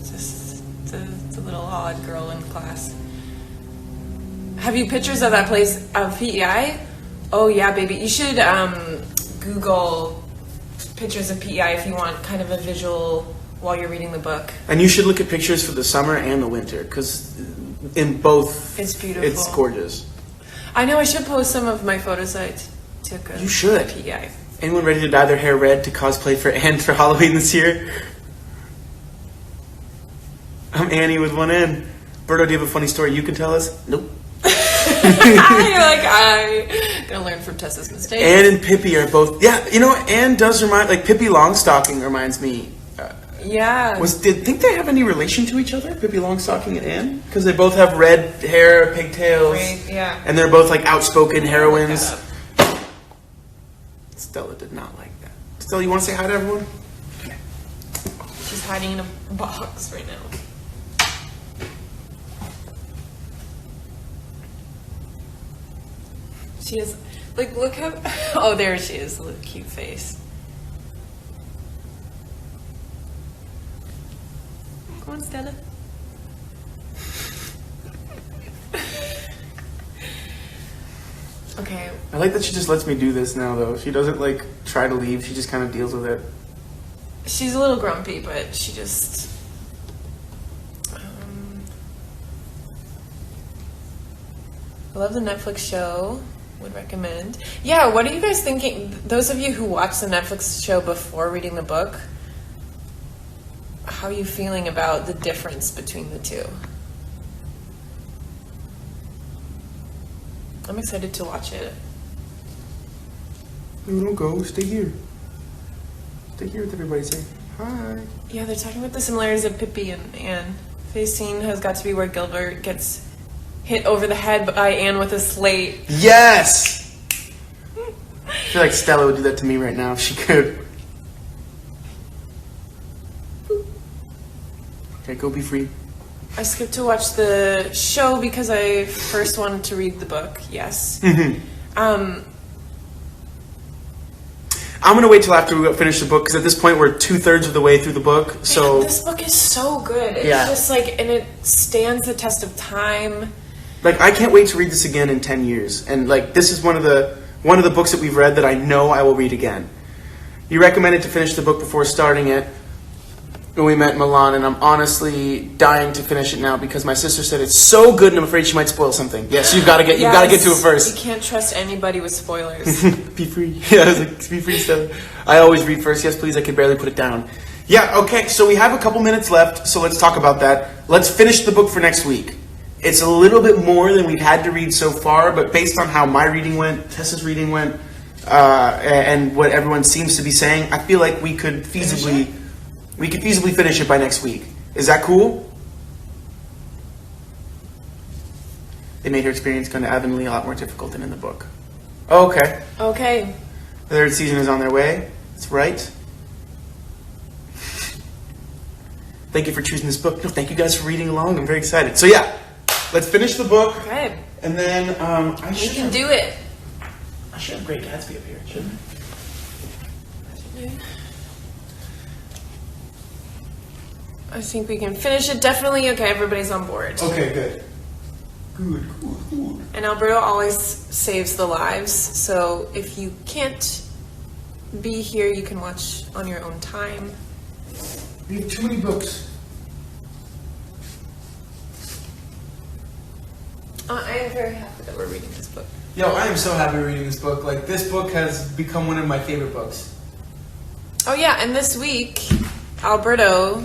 Just it's a little odd girl in class. Have you pictures of that place of PEI? Oh yeah, baby. You should Google pictures of PEI if you want kind of a visual while you're reading the book. And you should look at pictures for the summer and the winter, because in both, it's beautiful. It's gorgeous. I know. I should post some of my photos I took. You should. At PEI. Anyone ready to dye their hair red to cosplay for Anne for Halloween this year? I'm Annie with one N. Berto, do you have a funny story you can tell us? Nope. I'm gonna learn from Tessa's mistakes. Anne and Pippi are both. Yeah, Anne does remind. Pippi Longstocking reminds me. Yeah. Think they have any relation to each other, Pippi Longstocking and Anne? Because they both have red hair, pigtails. Right, yeah. And they're both outspoken heroines. Stella did not like that. Stella, you want to say hi to everyone? Yeah. She's hiding in a box right now. She is, look how, oh, there she is, look, cute face. Come on, Stella. Okay. I like that she just lets me do this now, though. She doesn't, try to leave. She just kind of deals with it. She's a little grumpy, but she just... I love the Netflix show. Would recommend. Yeah, what are you guys thinking? Those of you who watched the Netflix show before reading the book, how are you feeling about the difference between the two? I'm excited to watch it. No, don't go. Stay here. Stay here with everybody. Say hi. Yeah, they're talking about the similarities of Pippi and Anne. Face scene has got to be where Gilbert gets hit over the head by Anne with a slate. Yes! I feel like Stella would do that to me right now if she could. Okay, go be free. I skipped to watch the show because I first wanted to read the book, yes. Mm-hmm. I'm going to wait till after we finish the book, because at this point we're 2/3 of the way through the book, so... Man, this book is so good. It's just and it stands the test of time. I can't wait to read this again in 10 years. And, this is one of the books that we've read that I know I will read again. You recommended to finish the book before starting it when we met in Milan, and I'm honestly dying to finish it now because my sister said it's so good and I'm afraid she might spoil something. Yes, you've got to get to it first. You can't trust anybody with spoilers. Be free. Yeah, I was like, be free, Stella. I always read first. Yes, please, I can barely put it down. Yeah, okay, so we have a couple minutes left, so let's talk about that. Let's finish the book for next week. It's a little bit more than we've had to read so far, but based on how my reading went, Tessa's reading went, and what everyone seems to be saying, I feel like we could feasibly finish it by next week. Is that cool? It made her experience going to Avonlea a lot more difficult than in the book. Oh, okay. Okay. The third season is on their way. That's right. Thank you for choosing this book. No, thank you guys for reading along. I'm very excited. So yeah, let's finish the book. Okay. And then You can do it. I should have Great Gatsby up here, shouldn't I? I think we can finish it. Definitely. Okay, everybody's on board. Okay, good. Good. And Alberto always saves the lives. So if you can't be here, you can watch on your own time. We have too many books. I am very happy that we're reading this book. Yo, I am so happy reading this book. Like, this book has become one of my favorite books. Oh yeah, and this week, Alberto,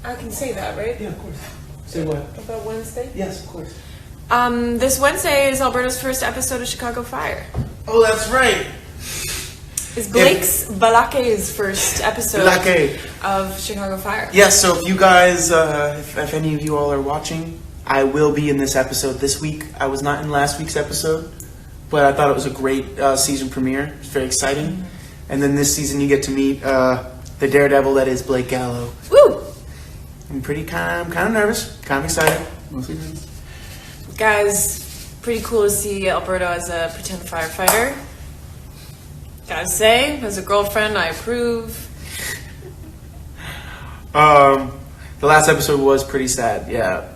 I can say that, right? Yeah, of course. Say what? About Wednesday? Yes, of course. This Wednesday is Alberto's first episode of Chicago Fire. Oh, that's right. It's Blake's Balake's first episode of Chicago Fire. Yes, so if you guys, if any of you all are watching, I will be in this episode this week. I was not in last week's episode, but I thought it was a great season premiere. It's very exciting. Mm-hmm. And then this season you get to meet the daredevil that is Blake Gallo. Woo! I'm kind of nervous, kind of excited. Mostly nervous. Guys, pretty cool to see Alberto as a pretend firefighter. Gotta say, as a girlfriend, I approve. The last episode was pretty sad, yeah.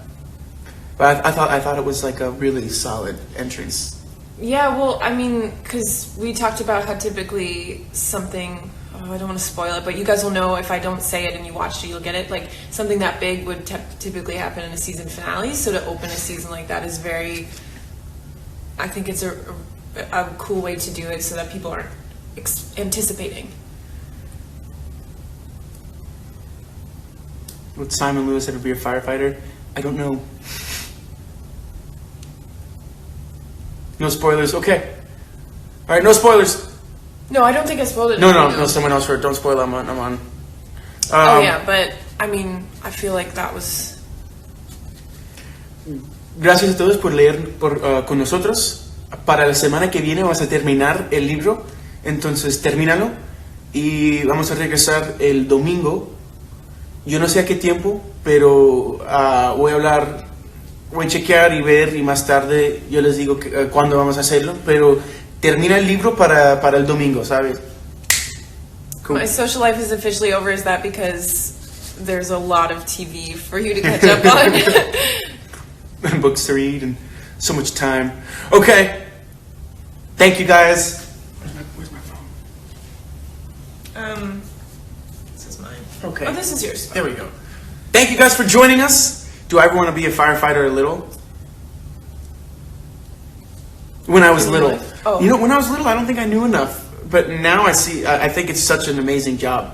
But I thought it was like a really solid entrance. Yeah, well, I mean, because we talked about how typically something, I don't want to spoil it, but you guys will know if I don't say it and you watched it, you'll get it. Like, something that big would typically happen in a season finale, so to open a season like that is very, I think it's a cool way to do it so that people aren't anticipating. Would Simon Lewis ever be a firefighter? I don't know. No spoilers. Okay. All right, no spoilers. No, I don't think I spoiled it. No. Someone else heard. Don't spoil. I'm on. Oh yeah, but I mean, I feel like that was. Gracias a todos por leer con nosotros. Para la semana que viene vamos a terminar el libro. Entonces, termínalo. Y vamos a regresar el domingo. Yo no sé a qué tiempo, pero voy a chequear y ver, y más tarde yo les digo cuándo vamos a hacerlo, pero termina el libro para el domingo, ¿sabes? Cool. My social life is officially over. Is that because there's a lot of TV for you to catch up on? And books to read and so much time. Okay. Thank you guys. Where's my phone? This is mine. Okay. Oh, this is yours. There we go. Thank you guys for joining us. Do I ever want to be a firefighter a little? When I was little. Oh. You know, when I was little, I don't think I knew enough. But now I see, I think it's such an amazing job.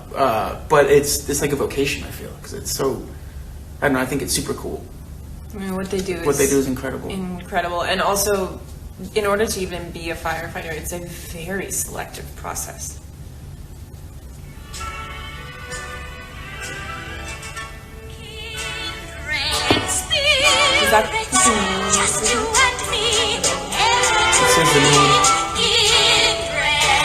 But it's like a vocation, I feel. Because it's so, I don't know, I think it's super cool. I mean, what they do is incredible. Incredible. And also, in order to even be a firefighter, it's a very selective process. Is that the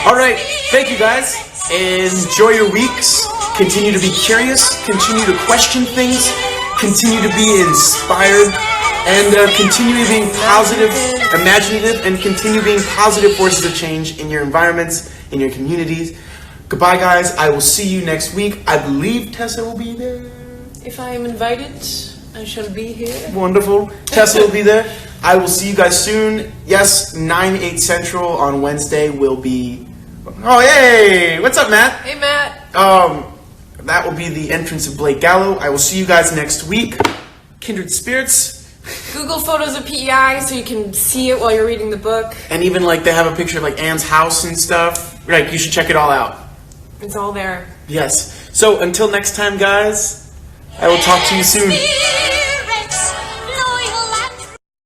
All right, thank you guys. Enjoy your weeks. Continue to be curious. Continue to question things. Continue to be inspired. And continue being positive, imaginative, and continue being positive forces of change in your environments, in your communities. Goodbye, guys. I will see you next week. I believe Tessa will be there. If I am invited, I shall be here. Wonderful. Tessa will be there. I will see you guys soon. Yes, 9/8 Central on Wednesday will be... Oh, hey! What's up, Matt? Hey, Matt. That will be the entrance of Blake Gallo. I will see you guys next week. Kindred spirits. Google photos of PEI so you can see it while you're reading the book. And even, like, they have a picture of, like, Anne's house and stuff. Like, you should check it all out. It's all there. Yes. So, until next time, guys, I will talk to you soon. Spirits.